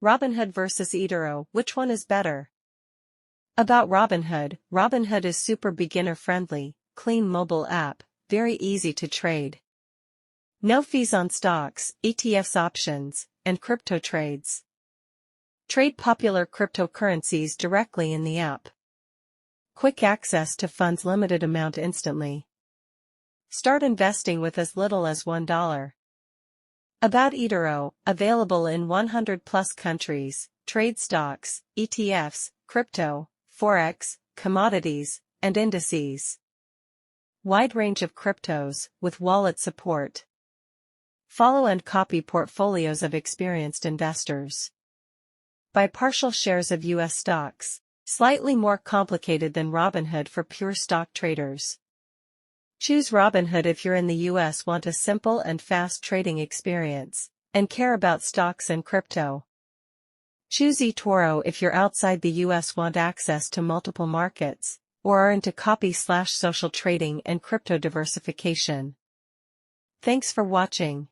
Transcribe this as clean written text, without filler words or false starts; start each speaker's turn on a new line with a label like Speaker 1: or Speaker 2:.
Speaker 1: Robinhood versus Etoro, which one is better? About Robinhood. Robinhood is super beginner-friendly, clean mobile app, very easy to trade. No fees on stocks, ETFs options, and crypto trades. Trade popular cryptocurrencies directly in the app. Quick access to funds, limited amount instantly. Start investing with as little as $1. About Etoro, available in 100+ countries, trade stocks, ETFs, crypto, forex, commodities, and indices. Wide range of cryptos, with wallet support. Follow and copy portfolios of experienced investors. Buy partial shares of U.S. stocks, slightly more complicated than Robinhood for pure stock traders. Choose Robinhood if you're in the U.S., want a simple and fast trading experience, and care about stocks and crypto. Choose Etoro if you're outside the U.S., want access to multiple markets, or are into copy/social trading and crypto diversification. Thanks for watching.